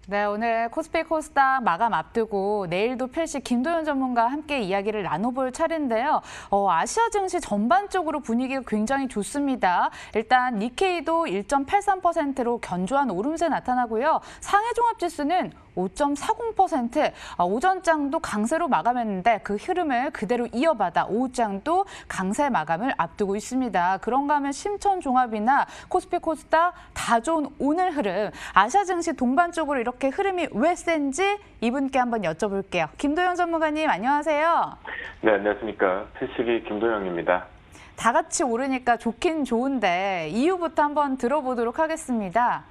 네, 오늘 코스피 코스닥 마감 앞두고 내일도 필시 김도현 전문가와 함께 이야기를 나눠볼 차례인데요. 아시아 증시 전반적으로 분위기가 굉장히 좋습니다. 일단 니케이도 1.83%로 견조한 오름세 나타나고요. 상해 종합지수는 5.40%, 오전장도 강세로 마감했는데 그 흐름을 그대로 이어받아 오후장도 강세 마감을 앞두고 있습니다. 그런가 하면 심천종합이나 코스피 코스닥 다 좋은 오늘 흐름, 아시아 증시 동반적으로 이렇게 흐름이 왜 센지 이분께 한번 여쭤볼게요. 김도영 전문가님 안녕하세요. 네, 안녕하십니까. 필식이 김도영입니다. 다 같이 오르니까 좋긴 좋은데 이유부터 한번 들어보도록 하겠습니다.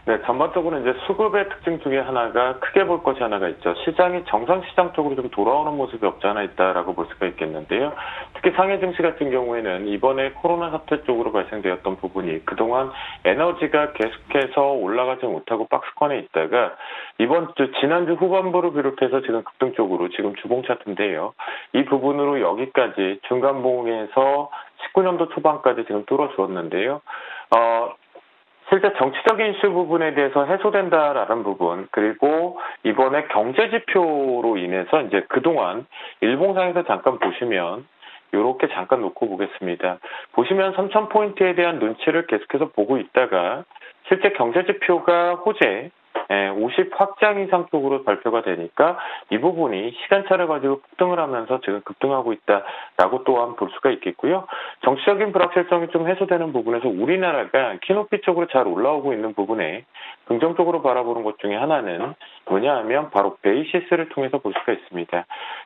네, 전반적으로 이제 수급의 특징 중에 하나가 크게 볼 것이 하나가 있죠. 시장이 정상 시장 쪽으로 좀 돌아오는 모습이 없지 않아 있다라고 볼 수가 있겠는데요. 특히 상해 증시 같은 경우에는 이번에 코로나 사태 쪽으로 발생되었던 부분이 그동안 에너지가 계속해서 올라가지 못하고 박스권에 있다가 지난주 후반부를 비롯해서 지금 급등적으로 지금 주봉 차트인데요. 이 부분으로 여기까지 중간봉에서 19년도 초반까지 지금 뚫어주었는데요. 실제 정치적인 이슈 부분에 대해서 해소된다라는 부분, 그리고 이번에 경제 지표로 인해서 이제 그동안 일봉상에서 잠깐 보시면 이렇게 잠깐 놓고 보겠습니다. 보시면 3,000포인트에 대한 눈치를 계속해서 보고 있다가 실제 경제 지표가 호재 50 확장 이상 쪽으로 발표가 되니까 이 부분이 시간차를 가지고 급등을 하면서 지금 급등하고 있다라고 또한 볼 수가 있겠고요. 정치적인 불확실성이 좀 해소되는 부분에서 우리나라가 키높이 쪽으로 잘 올라오고 있는 부분에 긍정적으로 바라보는 것 중에 하나는 뭐냐 하면 바로 베이시스를 통해서 볼 수가 있습니다.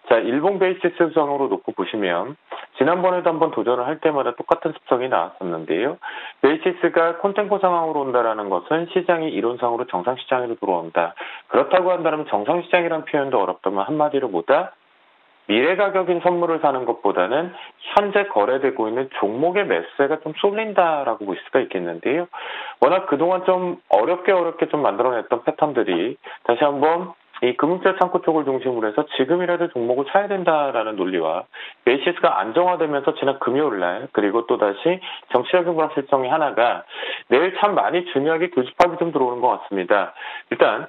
자, 일봉 베이시스 상으로 놓고 보시면 지난번에도 한번 도전을 할 때마다 똑같은 습성이 나왔었는데요. 베이시스가 콘텐코 상황으로 온다라는 것은 시장이 이론상으로 정상 시장으로 들어온다. 그렇다고 한다면 정상 시장이라는 표현도 어렵다면 한마디로 보다 미래 가격인 선물을 사는 것보다는 현재 거래되고 있는 종목의 매수세가 좀 쏠린다라고 볼 수가 있겠는데요. 워낙 그동안 좀 어렵게 좀 만들어냈던 패턴들이 다시 한번 이 금융자 창고 쪽을 중심으로 해서 지금이라도 종목을 사야 된다라는 논리와 베이시스가 안정화되면서 지난 금요일날 그리고 또다시 정치적인 불확실성이 하나가 내일 참 많이 중요하게 교집합이 좀 들어오는 것 같습니다. 일단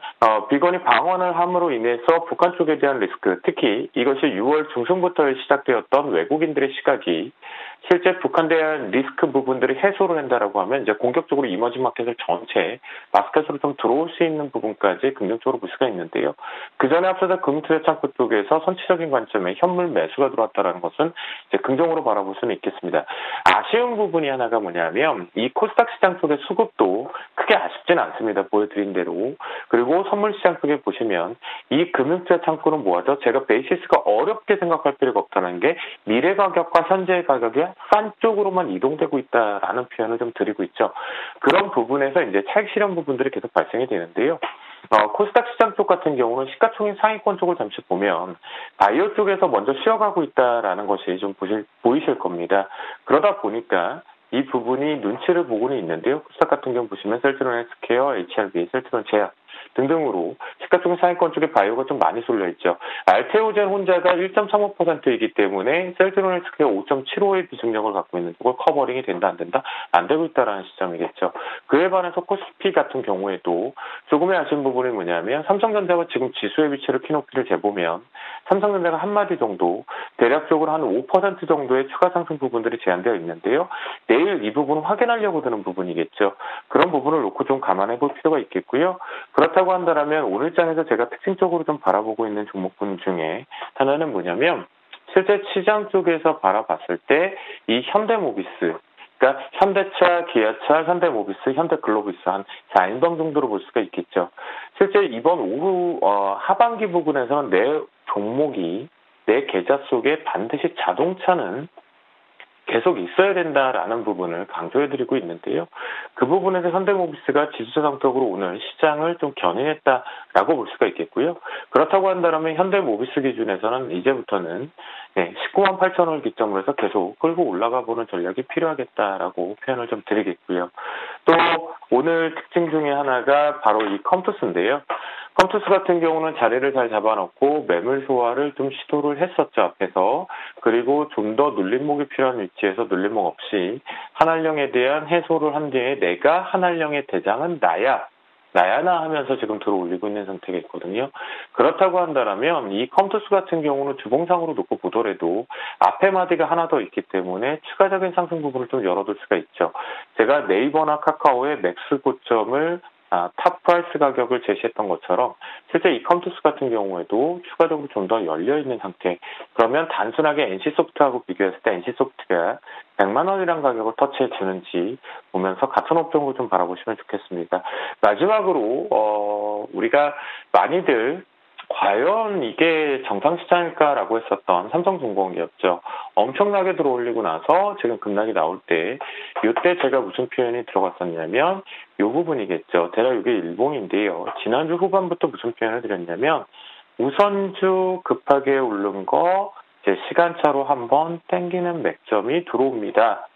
비건이 방언을 함으로 인해서 북한 쪽에 대한 리스크, 특히 이것이 6월 중순부터 시작되었던 외국인들의 시각이 실제 북한에 대한 리스크 부분들을 해소를 한다라고 하면 이제 공격적으로 이머징 마켓을 전체 마스켓으로 좀 들어올 수 있는 부분까지 긍정적으로 볼 수가 있는데요. 그 전에 앞서서 금투자 창구 쪽에서 선취적인 관점에 현물 매수가 들어왔다는 것은 이제 긍정으로 바라볼 수는 있겠습니다. 아쉬운 부분이 하나가 뭐냐면 이 코스닥 시장 쪽의 수급도 크게 아쉽지는 않습니다. 보여드린 대로. 그리고 선물 시장 쪽에 보시면 이 금융투자 창구는 뭐하죠? 제가 베이시스가 어렵게 생각할 필요가 없다는 게 미래 가격과 현재 가격이 싼 쪽으로만 이동되고 있다라는 표현을 좀 드리고 있죠. 그런 부분에서 이제 차익 실현 부분들이 계속 발생이 되는데요. 코스닥 시장 쪽 같은 경우는 시가총액 상위권 쪽을 잠시 보면 바이오 쪽에서 먼저 쉬어가고 있다라는 것이 좀 보이실 겁니다. 그러다 보니까 이 부분이 눈치를 보고는 있는데요. 코스닥 같은 경우 보시면 셀트론 헬스케어, HRB, 셀트론 제약 등등으로 시가총액 상위권 쪽에 바이오가 좀 많이 쏠려 있죠. 알테오젠 혼자가 1.35%이기 때문에 셀트론 헬스케어 5.75의 비중력을 갖고 있는 쪽을 커버링이 된다 안 된다? 안 되고 있다라는 시점이겠죠. 그에 반해서 코스피 같은 경우에도 조금의 아쉬운 부분이 뭐냐면 삼성전자가 지금 지수의 위치를 키높이를 재보면 삼성전자가 한마디 정도 대략적으로 한 5% 정도의 추가 상승 부분들이 제한되어 있는데요. 내일 이 부분을 확인하려고 드는 부분이겠죠. 그런 부분을 놓고 좀 감안해 볼 필요가 있겠고요. 그렇다고 한다면 오늘장에서 제가 특징적으로 좀 바라보고 있는 종목군 중에 하나는 뭐냐면 실제 시장 쪽에서 바라봤을 때 이 현대모비스, 그러니까 현대차, 기아차, 현대모비스, 현대글로비스 한 4인방 정도로 볼 수가 있겠죠. 실제 이번 오후 하반기 부분에서는 내 종목이 내 계좌 속에 반드시 자동차는 계속 있어야 된다라는 부분을 강조해드리고 있는데요. 그 부분에서 현대모비스가 지수차 성격으로 오늘 시장을 좀 견인했다라고 볼 수가 있겠고요. 그렇다고 한다면 현대모비스 기준에서는 이제부터는 19만 8천 원을 기점으로 해서 계속 끌고 올라가 보는 전략이 필요하겠다라고 표현을 좀 드리겠고요. 또 오늘 특징 중에 하나가 바로 이 컴투스인데요. 컴투스 같은 경우는 자리를 잘 잡아놓고 매물 소화를 좀 시도를 했었죠, 앞에서. 그리고 좀 더 눌림목이 필요한 위치에서 눌림목 없이 한한령에 대한 해소를 한 뒤에 내가 한한령의 대장은 나야 나야나 하면서 지금 들어올리고 있는 상태가 있거든요. 그렇다고 한다면 이 컴투스 같은 경우는 주봉상으로 놓고 보더라도 앞에 마디가 하나 더 있기 때문에 추가적인 상승 부분을 좀 열어둘 수가 있죠. 제가 네이버나 카카오의 맥스 고점을 탑 프라이스 가격을 제시했던 것처럼 실제 이 컴투스 같은 경우에도 추가적으로 좀 더 열려있는 상태. 그러면 단순하게 NC소프트하고 비교했을 때 NC소프트가 100만 원이란 가격을 터치해 주는지 보면서 같은 업종으로 좀 바라보시면 좋겠습니다. 마지막으로 우리가 많이들 과연 이게 정상시장일까라고 했었던 삼성중공업이었죠. 엄청나게 들어올리고 나서 지금 급락이 나올 때 이때 제가 무슨 표현이 들어갔었냐면 이 부분이겠죠. 대략 이게 일봉인데요. 지난주 후반부터 무슨 표현을 드렸냐면 우선주 급하게 오른 거 이제 시간차로 한번 땡기는 맥점이 들어옵니다.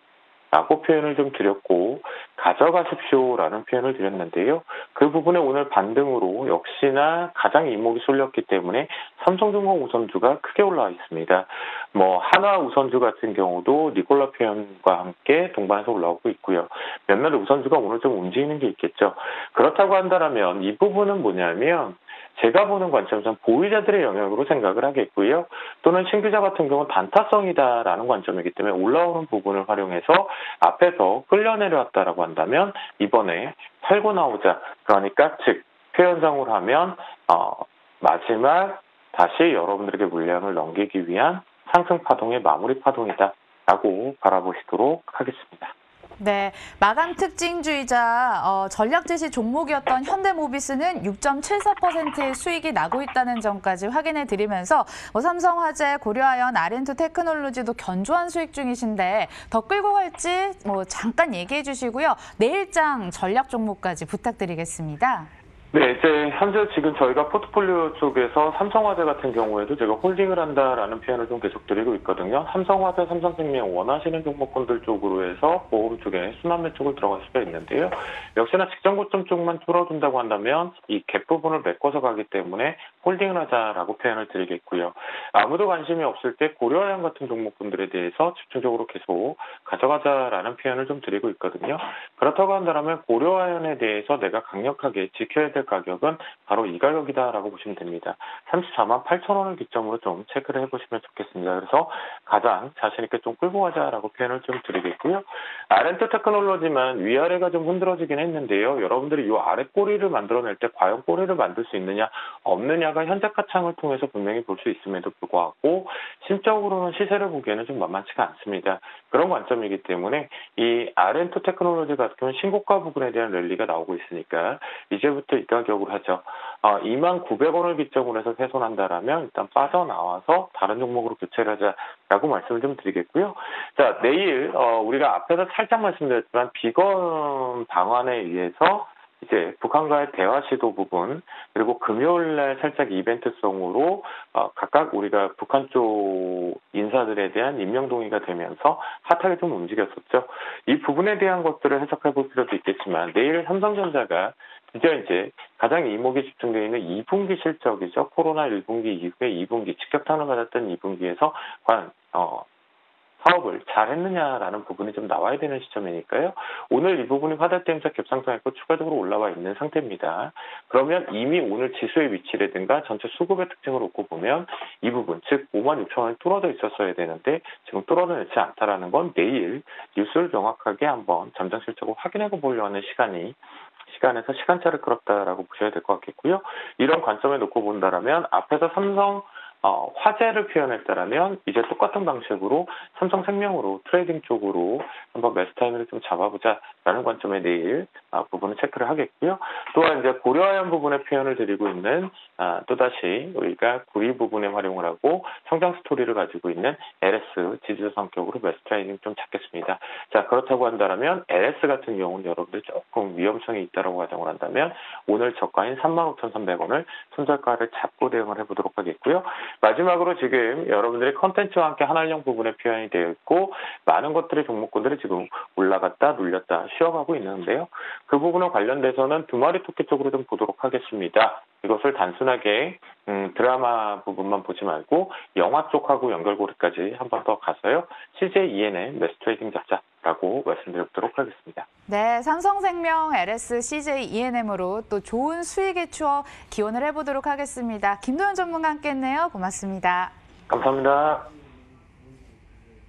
라고 표현을 좀 드렸고 가져가십시오라는 표현을 드렸는데요. 그 부분에 오늘 반등으로 역시나 가장 이목이 쏠렸기 때문에 삼성중공 우선주가 크게 올라와 있습니다. 한화 우선주 같은 경우도 니콜라 표현과 함께 동반해서 올라오고 있고요. 몇몇 우선주가 오늘 좀 움직이는 게 있겠죠. 그렇다고 한다면 이 부분은 뭐냐면 제가 보는 관점에서는 보유자들의 영역으로 생각을 하겠고요. 또는 신규자 같은 경우는 단타성이다라는 관점이기 때문에 올라오는 부분을 활용해서 앞에서 끌려 내려왔다라고 한다면 이번에 팔고 나오자. 그러니까 즉 표현상으로 하면 마지막 다시 여러분들에게 물량을 넘기기 위한 상승 파동의 마무리 파동이다라고 바라보시도록 하겠습니다. 네, 마감 특징주의자 전략 제시 종목이었던 현대모비스는 6.74%의 수익이 나고 있다는 점까지 확인해 드리면서 삼성화재, 고려아연, 아렌투테크놀로지도 견조한 수익 중이신데 더 끌고 갈지 잠깐 얘기해 주시고요. 내일장 전략 종목까지 부탁드리겠습니다. 네, 이제 현재 지금 저희가 포트폴리오 쪽에서 삼성화재 같은 경우에도 제가 홀딩을 한다라는 표현을 좀 계속 드리고 있거든요. 삼성화재, 삼성생명 원하시는 종목군들 쪽으로 해서 보험 쪽에 순환매 쪽을 들어갈 수가 있는데요. 역시나 직전 고점 쪽만 뚫어준다고 한다면 이 갭 부분을 메꿔서 가기 때문에 홀딩을 하자라고 표현을 드리겠고요. 아무도 관심이 없을 때 고려아연 같은 종목군들에 대해서 집중적으로 계속 가져가자라는 표현을 좀 드리고 있거든요. 그렇다고 한다면 고려아연에 대해서 내가 강력하게 지켜야 될 가격은 바로 이 가격이다라고 보시면 됩니다. 34만 8천 원을 기점으로 좀 체크를 해보시면 좋겠습니다. 그래서 가장 자신 있게 좀 끌고 가자라고 표현을 좀 드리겠고요. 아렌트 테크놀로지만 위아래가 좀 흔들어지긴 했는데요. 여러분들이 이 아래 꼬리를 만들어낼 때 과연 꼬리를 만들 수 있느냐 없느냐가 현재가 창을 통해서 분명히 볼 수 있음에도 불구하고 심적으로는 시세를 보기에는 좀 만만치가 않습니다. 그런 관점이기 때문에 이 아렌트 테크놀로지 같은 경우는 신고가 부분에 대한 랠리가 나오고 있으니까 이제부터 이 가격으로 하죠. 29,900원을 기점으로 해서 훼손한다라면 일단 빠져나와서 다른 종목으로 교체를 하자라고 말씀을 좀 드리겠고요. 자, 내일 우리가 앞에서 살짝 말씀드렸지만 비건 방안에 의해서 이제 북한과의 대화 시도 부분 그리고 금요일날 살짝 이벤트성으로 각각 우리가 북한 쪽 인사들에 대한 임명 동의가 되면서 핫하게 좀 움직였었죠. 이 부분에 대한 것들을 해석해 볼 필요도 있겠지만 내일 삼성전자가 드디어 이제 가장 이목이 집중되어 있는 2분기 실적이죠. 코로나 1분기 이후에 2분기 직격탄을 맞았던 2분기에서 과연 사업을 잘했느냐라는 부분이 좀 나와야 되는 시점이니까요. 오늘 이 부분이 화살대임사 갭상승했고 추가적으로 올라와 있는 상태입니다. 그러면 이미 오늘 지수의 위치라든가 전체 수급의 특징을 놓고 보면 이 부분, 즉 56,000원이 뚫어져 있었어야 되는데 지금 뚫어져 있지 않다라는 건 내일 뉴스를 명확하게 한번 잠정 실적을 확인해 보려는 시간에서 시간차를 끌었다라고 보셔야 될 것 같겠고요. 이런 관점에 놓고 본다라면 앞에서 삼성 화재를 표현했다라면 이제 똑같은 방식으로 삼성생명으로 트레이딩 쪽으로 한번 매수 타이밍을 좀 잡아보자라는 관점에 내일 부분을 체크를 하겠고요. 또한 이제 고려아연 부분의 표현을 드리고 있는 또다시 우리가 구리 부분에 활용을 하고 성장 스토리를 가지고 있는 LS 지지주 성격으로 매수 타이밍 좀 잡겠습니다. 자, 그렇다고 한다면 LS 같은 경우는 여러분들 조금 위험성이 있다라고 가정을 한다면 오늘 저가인 35,300원을 손절가를 잡고 대응을 해보도록 하겠고요. 마지막으로 지금 여러분들의 컨텐츠와 함께 한알령 부분에 표현이 되어 있고 많은 것들의 종목군들이 지금 올라갔다 눌렸다 쉬어가고 있는데요. 그 부분과 관련돼서는 두 마리 토끼 쪽으로 좀 보도록 하겠습니다. 이것을 단순하게 드라마 부분만 보지 말고 영화 쪽하고 연결고리까지 한 번 더 가서요. CJ EN의 매수 트레이딩 잡자라고 말씀드리도록 하겠습니다. 네, 삼성생명, LS, CJ ENM으로 또 좋은 수익의 추억 기원을 해보도록 하겠습니다. 김도현 전문가 함께했네요. 고맙습니다. 감사합니다.